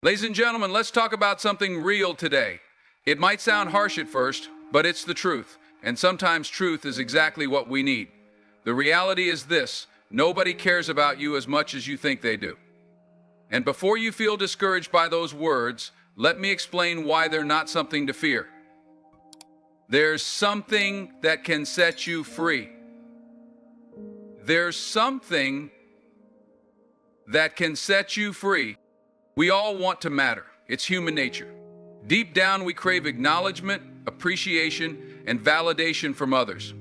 Ladies and gentlemen, let's talk about something real today. It might sound harsh at first, but it's the truth. And sometimes truth is exactly what we need. The reality is this: nobody cares about you as much as you think they do. And before you feel discouraged by those words, let me explain why they're not something to fear. There's something that can set you free. There's something that can set you free. We all want to matter. It's human nature. Deep down, we crave acknowledgement, appreciation, and validation from others.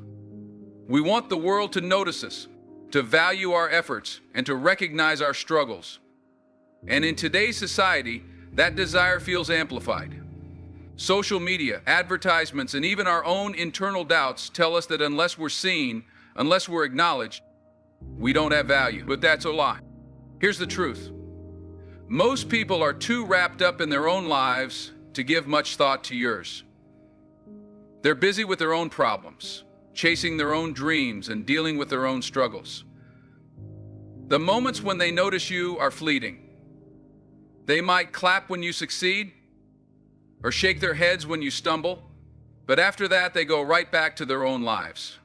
We want the world to notice us, to value our efforts, and to recognize our struggles. And in today's society, that desire feels amplified. Social media, advertisements, and even our own internal doubts tell us that unless we're seen, unless we're acknowledged, we don't have value. But that's a lie. Here's the truth. Most people are too wrapped up in their own lives to give much thought to yours. They're busy with their own problems, chasing their own dreams, and dealing with their own struggles. The moments when they notice you are fleeting. They might clap when you succeed, or shake their heads when you stumble, but after that they go right back to their own lives.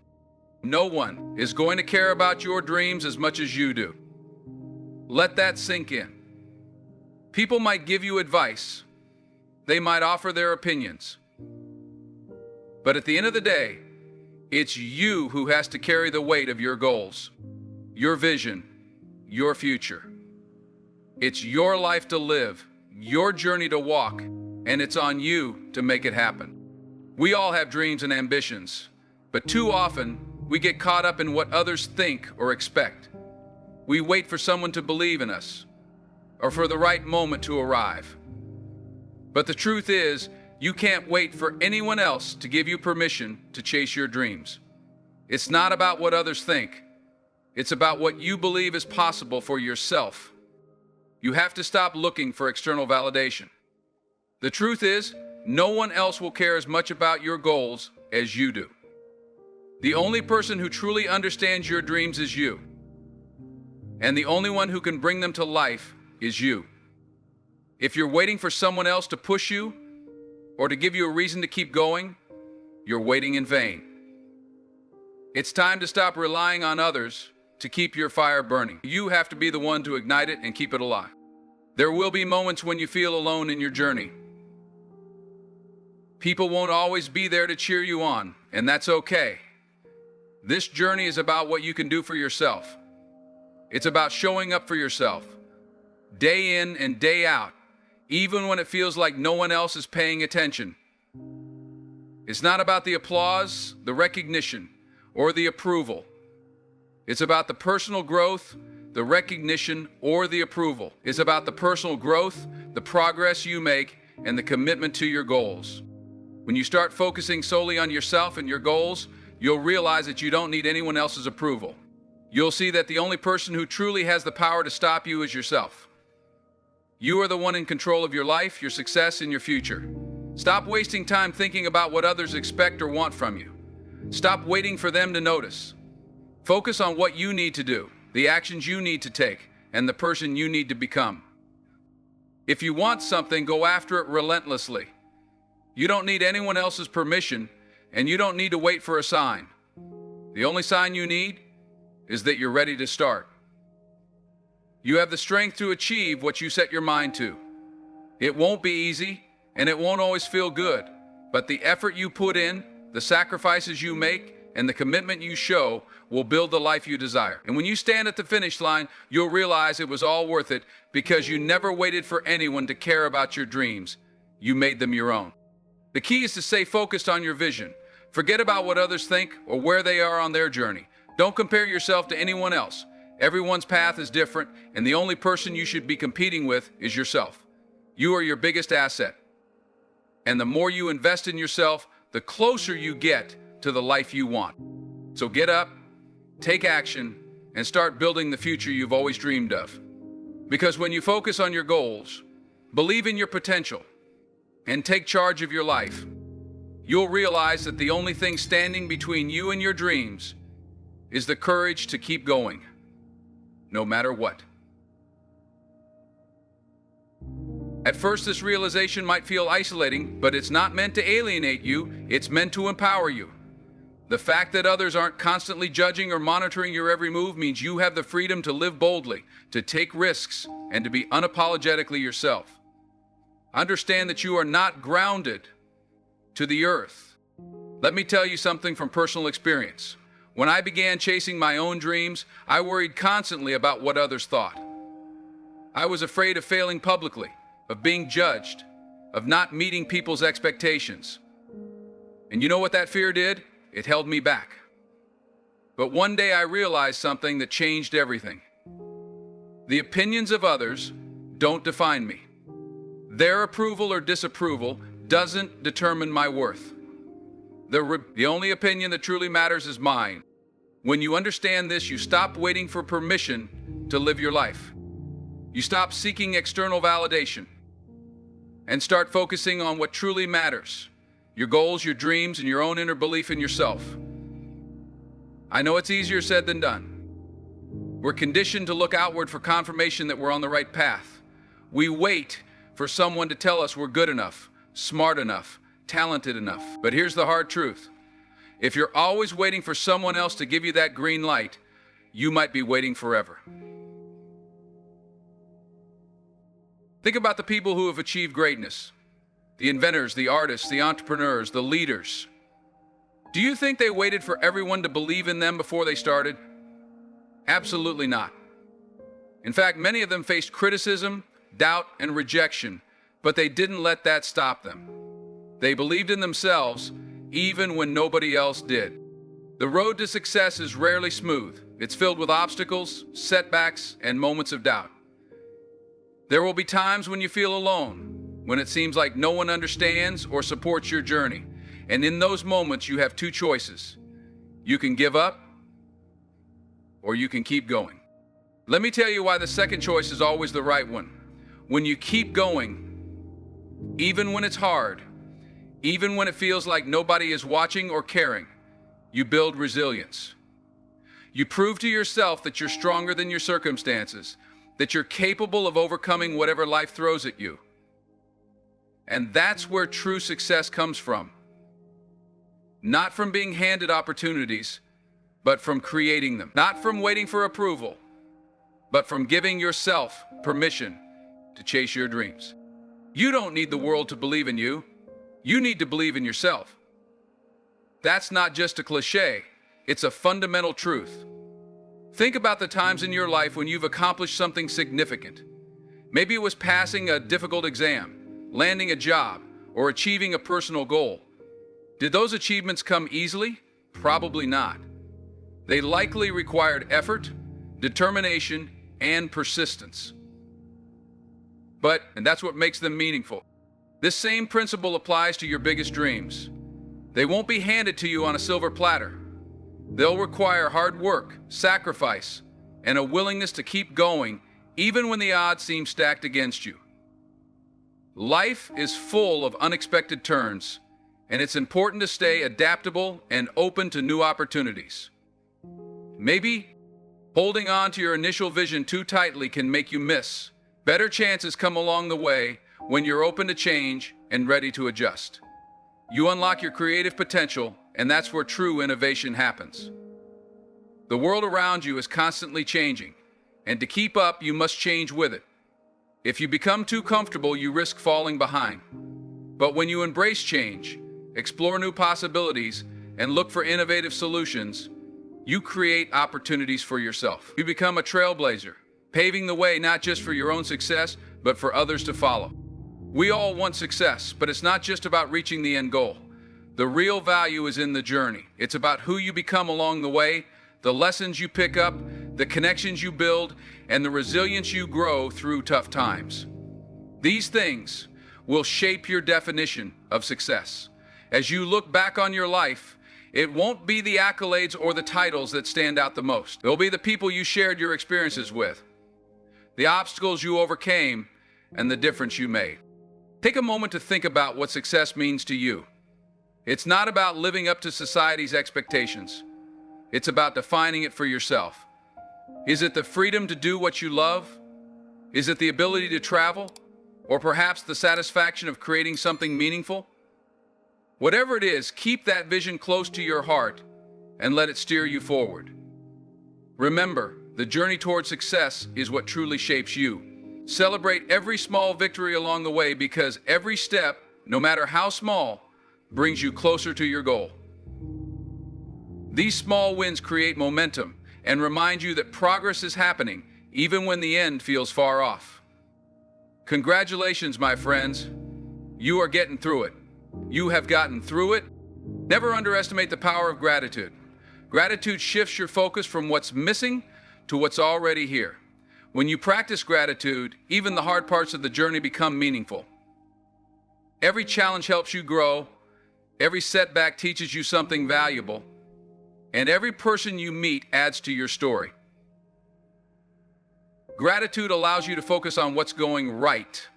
No one is going to care about your dreams as much as you do. Let that sink in. People might give you advice. They might offer their opinions. But at the end of the day, it's you who has to carry the weight of your goals, your vision, your future. It's your life to live, your journey to walk, and it's on you to make it happen. We all have dreams and ambitions, but too often we get caught up in what others think or expect. We wait for someone to believe in us, or for the right moment to arrive. But the truth is, you can't wait for anyone else to give you permission to chase your dreams. It's not about what others think. It's about what you believe is possible for yourself. You have to stop looking for external validation. The truth is, no one else will care as much about your goals as you do. The only person who truly understands your dreams is you. And the only one who can bring them to life is you. If you're waiting for someone else to push you or to give you a reason to keep going, you're waiting in vain. It's time to stop relying on others to keep your fire burning. You have to be the one to ignite it and keep it alive. There will be moments when you feel alone in your journey. People won't always be there to cheer you on, and that's okay. This journey is about what you can do for yourself. It's about showing up for yourself, day in and day out, even when it feels like no one else is paying attention. It's not about the applause, the recognition, or the approval. It's about the personal growth, the recognition, or the approval. It's about the personal growth, the progress you make, and the commitment to your goals. When you start focusing solely on yourself and your goals, you'll realize that you don't need anyone else's approval. You'll see that the only person who truly has the power to stop you is yourself. You are the one in control of your life, your success, and your future. Stop wasting time thinking about what others expect or want from you. Stop waiting for them to notice. Focus on what you need to do, the actions you need to take, and the person you need to become. If you want something, go after it relentlessly. You don't need anyone else's permission, and you don't need to wait for a sign. The only sign you need is that you're ready to start. You have the strength to achieve what you set your mind to. It won't be easy, and it won't always feel good, but the effort you put in, the sacrifices you make, and the commitment you show will build the life you desire. And when you stand at the finish line, you'll realize it was all worth it because you never waited for anyone to care about your dreams. You made them your own. The key is to stay focused on your vision. Forget about what others think or where they are on their journey. Don't compare yourself to anyone else. Everyone's path is different, and the only person you should be competing with is yourself. You are your biggest asset. And the more you invest in yourself, the closer you get to the life you want. So get up, take action, and start building the future you've always dreamed of. Because when you focus on your goals, believe in your potential, and take charge of your life, you'll realize that the only thing standing between you and your dreams is the courage to keep going, no matter what. At first, this realization might feel isolating, but it's not meant to alienate you, it's meant to empower you. The fact that others aren't constantly judging or monitoring your every move means you have the freedom to live boldly, to take risks, and to be unapologetically yourself. Understand that you are not grounded to the earth. Let me tell you something from personal experience. When I began chasing my own dreams, I worried constantly about what others thought. I was afraid of failing publicly, of being judged, of not meeting people's expectations. And you know what that fear did? It held me back. But one day I realized something that changed everything. The opinions of others don't define me. Their approval or disapproval doesn't determine my worth. The only opinion that truly matters is mine. When you understand this, you stop waiting for permission to live your life. You stop seeking external validation and start focusing on what truly matters: your goals, your dreams, and your own inner belief in yourself. I know it's easier said than done. We're conditioned to look outward for confirmation that we're on the right path. We wait for someone to tell us we're good enough, smart enough, talented enough. But here's the hard truth. If you're always waiting for someone else to give you that green light, you might be waiting forever. Think about the people who have achieved greatness. The inventors, the artists, the entrepreneurs, the leaders. Do you think they waited for everyone to believe in them before they started? Absolutely not. In fact, many of them faced criticism, doubt, and rejection, but they didn't let that stop them. They believed in themselves, even when nobody else did. The road to success is rarely smooth. It's filled with obstacles, setbacks, and moments of doubt. There will be times when you feel alone, when it seems like no one understands or supports your journey. And in those moments, you have two choices. You can give up, or you can keep going. Let me tell you why the second choice is always the right one. When you keep going, even when it's hard, even when it feels like nobody is watching or caring, you build resilience. You prove to yourself that you're stronger than your circumstances, that you're capable of overcoming whatever life throws at you. And that's where true success comes from. Not from being handed opportunities, but from creating them. Not from waiting for approval, but from giving yourself permission to chase your dreams. You don't need the world to believe in you. You need to believe in yourself. That's not just a cliche, it's a fundamental truth. Think about the times in your life when you've accomplished something significant. Maybe it was passing a difficult exam, landing a job, or achieving a personal goal. Did those achievements come easily? Probably not. They likely required effort, determination, and persistence. And that's what makes them meaningful. This same principle applies to your biggest dreams. They won't be handed to you on a silver platter. They'll require hard work, sacrifice, and a willingness to keep going even when the odds seem stacked against you. Life is full of unexpected turns, and it's important to stay adaptable and open to new opportunities. Maybe holding on to your initial vision too tightly can make you miss. Better chances come along the way when you're open to change and ready to adjust. You unlock your creative potential, and that's where true innovation happens. The world around you is constantly changing, and to keep up, you must change with it. If you become too comfortable, you risk falling behind. But when you embrace change, explore new possibilities, and look for innovative solutions, you create opportunities for yourself. You become a trailblazer, paving the way not just for your own success, but for others to follow. We all want success, but it's not just about reaching the end goal. The real value is in the journey. It's about who you become along the way, the lessons you pick up, the connections you build, and the resilience you grow through tough times. These things will shape your definition of success. As you look back on your life, it won't be the accolades or the titles that stand out the most. It'll be the people you shared your experiences with, the obstacles you overcame, and the difference you made. Take a moment to think about what success means to you. It's not about living up to society's expectations. It's about defining it for yourself. Is it the freedom to do what you love? Is it the ability to travel? Or perhaps the satisfaction of creating something meaningful? Whatever it is, keep that vision close to your heart and let it steer you forward. Remember, the journey toward success is what truly shapes you. Celebrate every small victory along the way because every step, no matter how small, brings you closer to your goal. These small wins create momentum and remind you that progress is happening even when the end feels far off. Congratulations, my friends. You are getting through it. You have gotten through it. Never underestimate the power of gratitude. Gratitude shifts your focus from what's missing to what's already here. When you practice gratitude, even the hard parts of the journey become meaningful. Every challenge helps you grow, every setback teaches you something valuable, and every person you meet adds to your story. Gratitude allows you to focus on what's going right,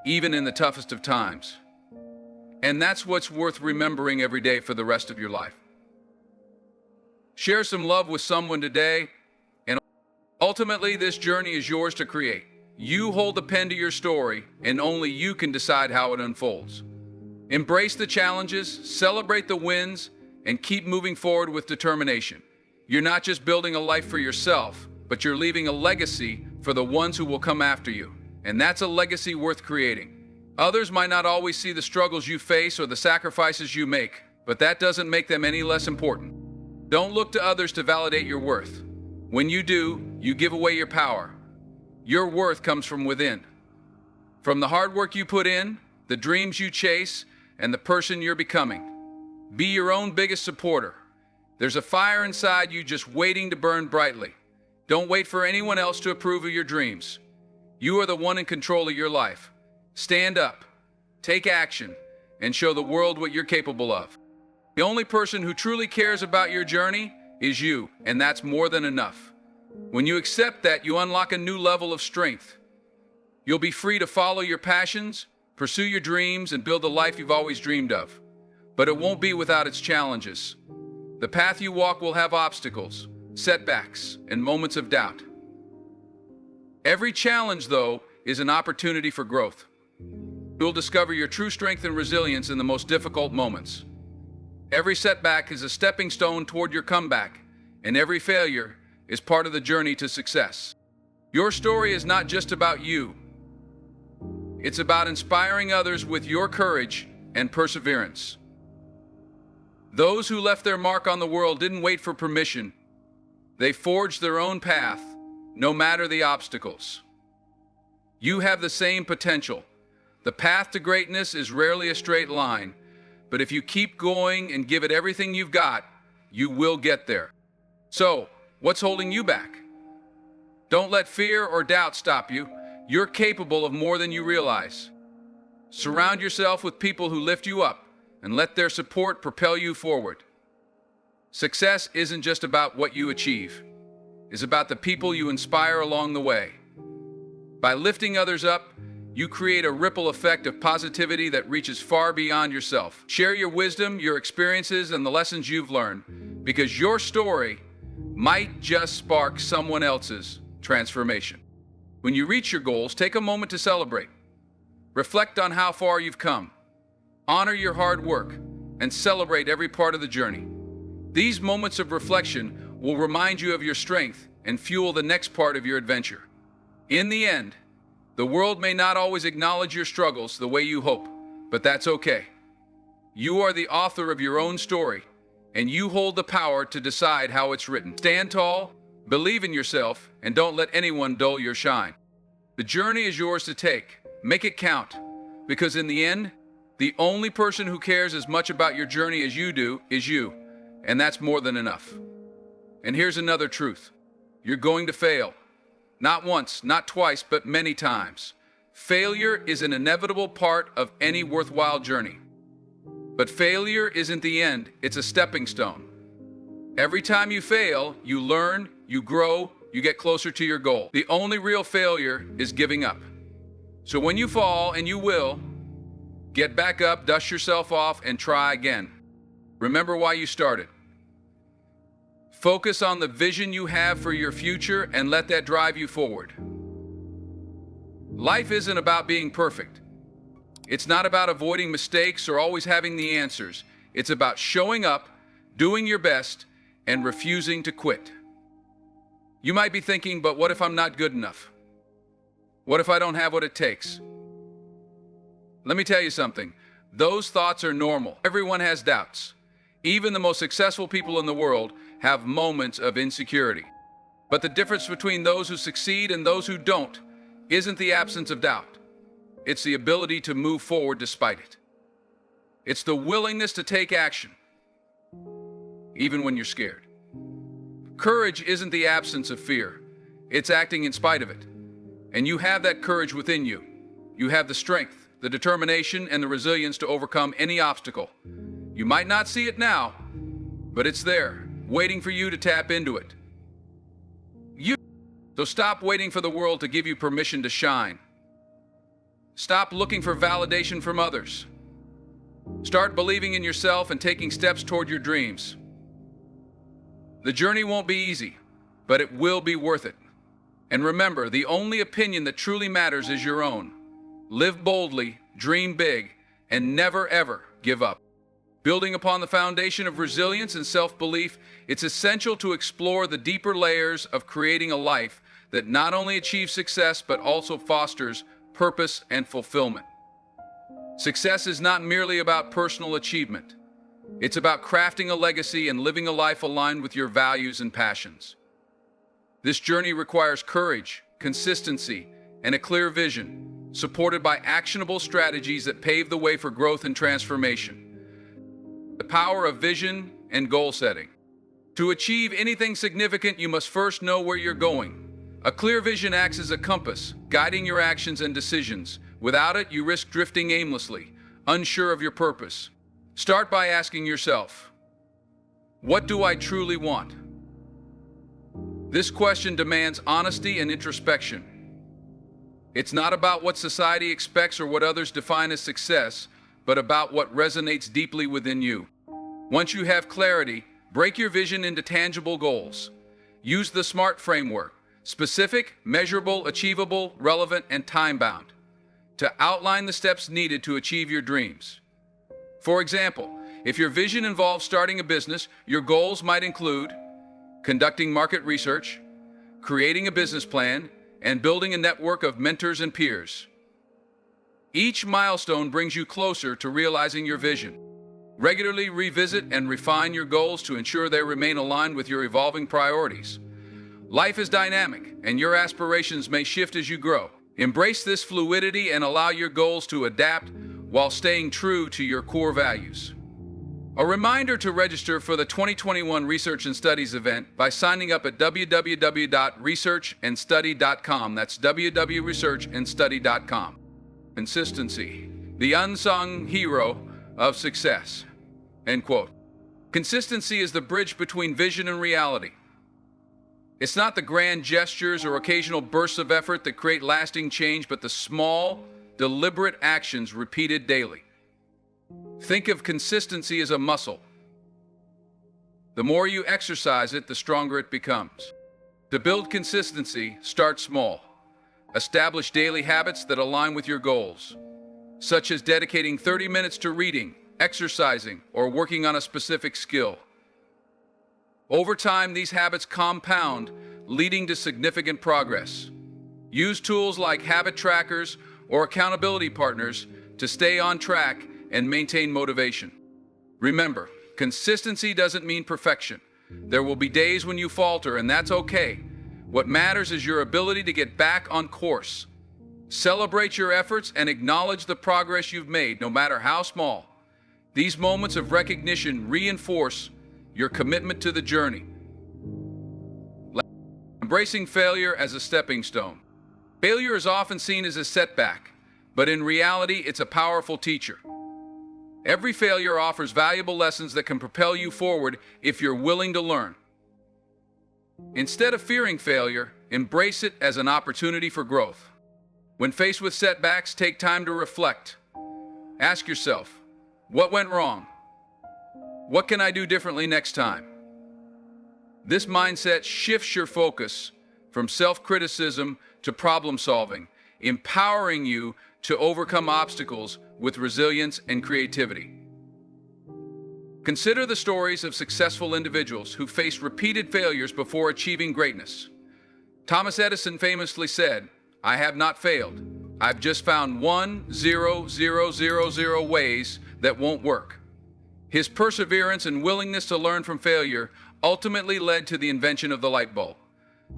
even in the toughest of times. And that's what's worth remembering every day for the rest of your life. Share some love with someone today, and ultimately this journey is yours to create. You hold the pen to your story, and only you can decide how it unfolds. Embrace the challenges, celebrate the wins, and keep moving forward with determination. You're not just building a life for yourself, but you're leaving a legacy for the ones who will come after you. And that's a legacy worth creating. Others might not always see the struggles you face or the sacrifices you make, but that doesn't make them any less important. Don't look to others to validate your worth. When you do, you give away your power. Your worth comes from within. From the hard work you put in, the dreams you chase, and the person you're becoming. Be your own biggest supporter. There's a fire inside you just waiting to burn brightly. Don't wait for anyone else to approve of your dreams. You are the one in control of your life. Stand up, take action, and show the world what you're capable of. The only person who truly cares about your journey is you, and that's more than enough. When you accept that, you unlock a new level of strength. You'll be free to follow your passions, pursue your dreams, and build the life you've always dreamed of. But it won't be without its challenges. The path you walk will have obstacles, setbacks, and moments of doubt. Every challenge, though, is an opportunity for growth. You'll discover your true strength and resilience in the most difficult moments. Every setback is a stepping stone toward your comeback, and every failure is part of the journey to success. Your story is not just about you. It's about inspiring others with your courage and perseverance. Those who left their mark on the world didn't wait for permission. They forged their own path, no matter the obstacles. You have the same potential. The path to greatness is rarely a straight line, but if you keep going and give it everything you've got, you will get there. So, what's holding you back? Don't let fear or doubt stop you. You're capable of more than you realize. Surround yourself with people who lift you up and let their support propel you forward. Success isn't just about what you achieve. It's about the people you inspire along the way. By lifting others up, you create a ripple effect of positivity that reaches far beyond yourself. Share your wisdom, your experiences, and the lessons you've learned, because your story might just spark someone else's transformation. When you reach your goals, take a moment to celebrate. Reflect on how far you've come. Honor your hard work and celebrate every part of the journey. These moments of reflection will remind you of your strength and fuel the next part of your adventure. In the end, the world may not always acknowledge your struggles the way you hope, but that's okay. You are the author of your own story, and you hold the power to decide how it's written. Stand tall, believe in yourself, and don't let anyone dull your shine. The journey is yours to take. Make it count, because in the end, the only person who cares as much about your journey as you do is you, and that's more than enough. And here's another truth. You're going to fail. Not once, not twice, but many times. Failure is an inevitable part of any worthwhile journey. But failure isn't the end, it's a stepping stone. Every time you fail, you learn, you grow, you get closer to your goal. The only real failure is giving up. So when you fall, and you will, get back up, dust yourself off, and try again. Remember why you started. Focus on the vision you have for your future and let that drive you forward. Life isn't about being perfect. It's not about avoiding mistakes or always having the answers. It's about showing up, doing your best, and refusing to quit. You might be thinking, but what if I'm not good enough? What if I don't have what it takes? Let me tell you something. Those thoughts are normal. Everyone has doubts. Even the most successful people in the world have moments of insecurity. But the difference between those who succeed and those who don't isn't the absence of doubt. It's the ability to move forward despite it. It's the willingness to take action, even when you're scared. Courage isn't the absence of fear. It's acting in spite of it. And you have that courage within you. You have the strength, the determination, and the resilience to overcome any obstacle. You might not see it now, but it's there, waiting for you to tap into it. So stop waiting for the world to give you permission to shine. Stop looking for validation from others. Start believing in yourself and taking steps toward your dreams. The journey won't be easy, but it will be worth it. And remember, the only opinion that truly matters is your own. Live boldly, dream big, and never ever give up. Building upon the foundation of resilience and self-belief, it's essential to explore the deeper layers of creating a life that not only achieves success but also fosters purpose and fulfillment. Success is not merely about personal achievement. It's about crafting a legacy and living a life aligned with your values and passions. This journey requires courage, consistency, and a clear vision, supported by actionable strategies that pave the way for growth and transformation. The power of vision and goal setting. To achieve anything significant, you must first know where you're going. A clear vision acts as a compass, guiding your actions and decisions. Without it, you risk drifting aimlessly, unsure of your purpose. Start by asking yourself, what do I truly want? This question demands honesty and introspection. It's not about what society expects or what others define as success, but about what resonates deeply within you. Once you have clarity, break your vision into tangible goals. Use the SMART framework: specific, measurable, achievable, relevant, and time-bound, to outline the steps needed to achieve your dreams. For example, if your vision involves starting a business, your goals might include conducting market research, creating a business plan, and building a network of mentors and peers. Each milestone brings you closer to realizing your vision. Regularly revisit and refine your goals to ensure they remain aligned with your evolving priorities. Life is dynamic, and your aspirations may shift as you grow. Embrace this fluidity and allow your goals to adapt while staying true to your core values. A reminder to register for the 2021 Research and Studies event by signing up at www.researchandstudy.com. That's www.researchandstudy.com. Consistency, the unsung hero of success. End quote. Consistency is the bridge between vision and reality. It's not the grand gestures or occasional bursts of effort that create lasting change, but the small, deliberate actions repeated daily. Think of consistency as a muscle. The more you exercise it, the stronger it becomes. To build consistency, start small. Establish daily habits that align with your goals, such as dedicating 30 minutes to reading, exercising, or working on a specific skill. Over time, these habits compound, leading to significant progress. Use tools like habit trackers or accountability partners to stay on track and maintain motivation. Remember, consistency doesn't mean perfection. There will be days when you falter, and that's okay. What matters is your ability to get back on course. Celebrate your efforts and acknowledge the progress you've made, no matter how small. These moments of recognition reinforce your commitment to the journey. Embracing failure as a stepping stone. Failure is often seen as a setback, but in reality, it's a powerful teacher. Every failure offers valuable lessons that can propel you forward if you're willing to learn. Instead of fearing failure, embrace it as an opportunity for growth. When faced with setbacks, take time to reflect. Ask yourself, what went wrong? What can I do differently next time? This mindset shifts your focus from self-criticism to problem solving, empowering you to overcome obstacles with resilience and creativity. Consider the stories of successful individuals who faced repeated failures before achieving greatness. Thomas Edison famously said, "I have not failed. I've just found 1,000,000 ways that won't work." His perseverance and willingness to learn from failure ultimately led to the invention of the light bulb.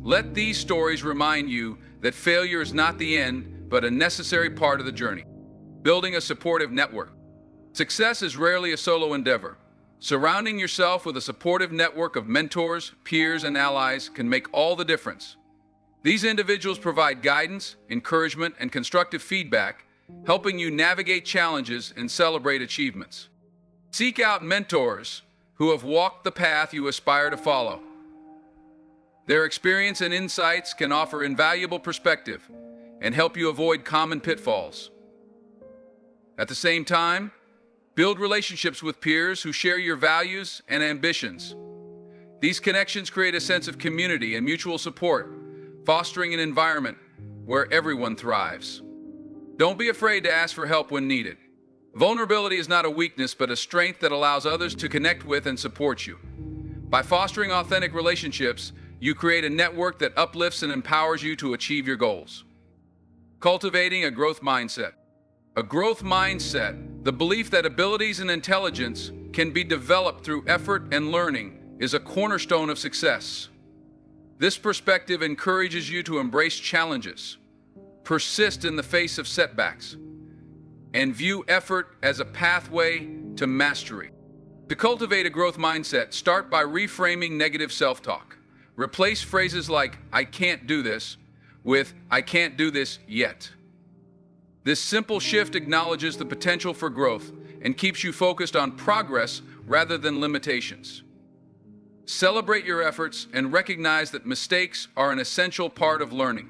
Let these stories remind you that failure is not the end, but a necessary part of the journey. Building a supportive network. Success is rarely a solo endeavor. Surrounding yourself with a supportive network of mentors, peers, and allies can make all the difference. These individuals provide guidance, encouragement, and constructive feedback, helping you navigate challenges and celebrate achievements. Seek out mentors who have walked the path you aspire to follow. Their experience and insights can offer invaluable perspective and help you avoid common pitfalls. At the same time, build relationships with peers who share your values and ambitions. These connections create a sense of community and mutual support, fostering an environment where everyone thrives. Don't be afraid to ask for help when needed. Vulnerability is not a weakness, but a strength that allows others to connect with and support you. By fostering authentic relationships, you create a network that uplifts and empowers you to achieve your goals. Cultivating a growth mindset. A growth mindset, the belief that abilities and intelligence can be developed through effort and learning, is a cornerstone of success. This perspective encourages you to embrace challenges, persist in the face of setbacks, and view effort as a pathway to mastery. To cultivate a growth mindset, start by reframing negative self-talk. Replace phrases like, "I can't do this," with, "I can't do this yet." This simple shift acknowledges the potential for growth and keeps you focused on progress rather than limitations. Celebrate your efforts and recognize that mistakes are an essential part of learning.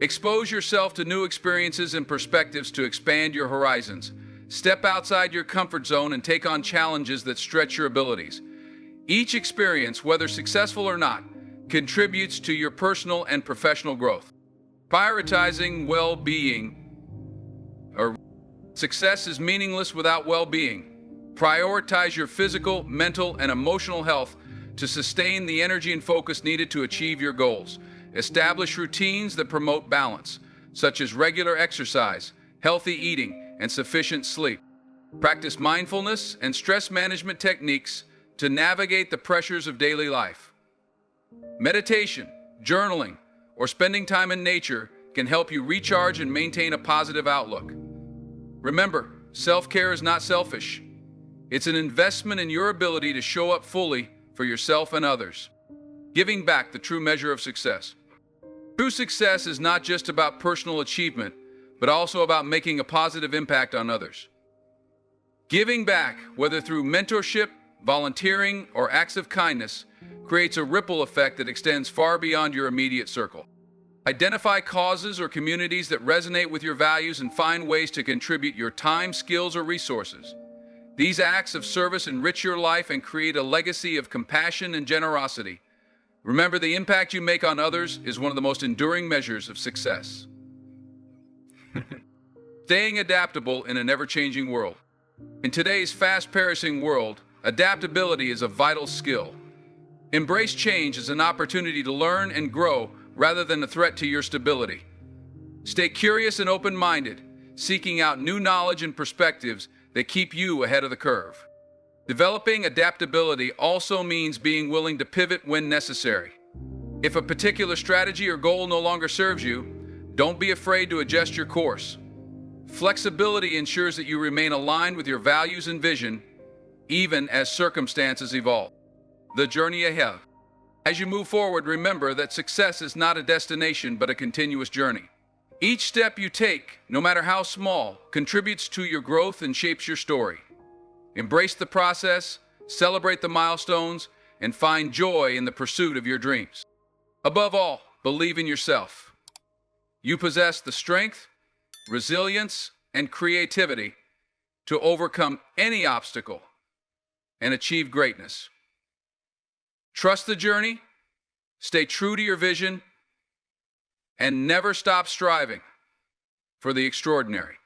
Expose yourself to new experiences and perspectives to expand your horizons. Step outside your comfort zone and take on challenges that stretch your abilities. Each experience, whether successful or not, contributes to your personal and professional growth. Prioritizing well-being, or success is meaningless without well-being. Prioritize your physical, mental, and emotional health to sustain the energy and focus needed to achieve your goals. Establish routines that promote balance, such as regular exercise, healthy eating, and sufficient sleep. Practice mindfulness and stress management techniques to navigate the pressures of daily life. Meditation, journaling, or spending time in nature can help you recharge and maintain a positive outlook. Remember, self-care is not selfish. It's an investment in your ability to show up fully for yourself and others. Giving back, the true measure of success. True success is not just about personal achievement, but also about making a positive impact on others. Giving back, whether through mentorship, volunteering, or acts of kindness, creates a ripple effect that extends far beyond your immediate circle. Identify causes or communities that resonate with your values and find ways to contribute your time, skills, or resources. These acts of service enrich your life and create a legacy of compassion and generosity. Remember, the impact you make on others is one of the most enduring measures of success. Staying adaptable in an ever-changing world. In today's fast-paced world, adaptability is a vital skill. Embrace change as an opportunity to learn and grow rather than a threat to your stability. Stay curious and open-minded, seeking out new knowledge and perspectives that keep you ahead of the curve. Developing adaptability also means being willing to pivot when necessary. If a particular strategy or goal no longer serves you, don't be afraid to adjust your course. Flexibility ensures that you remain aligned with your values and vision, even as circumstances evolve. The journey ahead. As you move forward, remember that success is not a destination, but a continuous journey. Each step you take, no matter how small, contributes to your growth and shapes your story. Embrace the process, celebrate the milestones, and find joy in the pursuit of your dreams. Above all, believe in yourself. You possess the strength, resilience, and creativity to overcome any obstacle and achieve greatness. Trust the journey, stay true to your vision, and never stop striving for the extraordinary.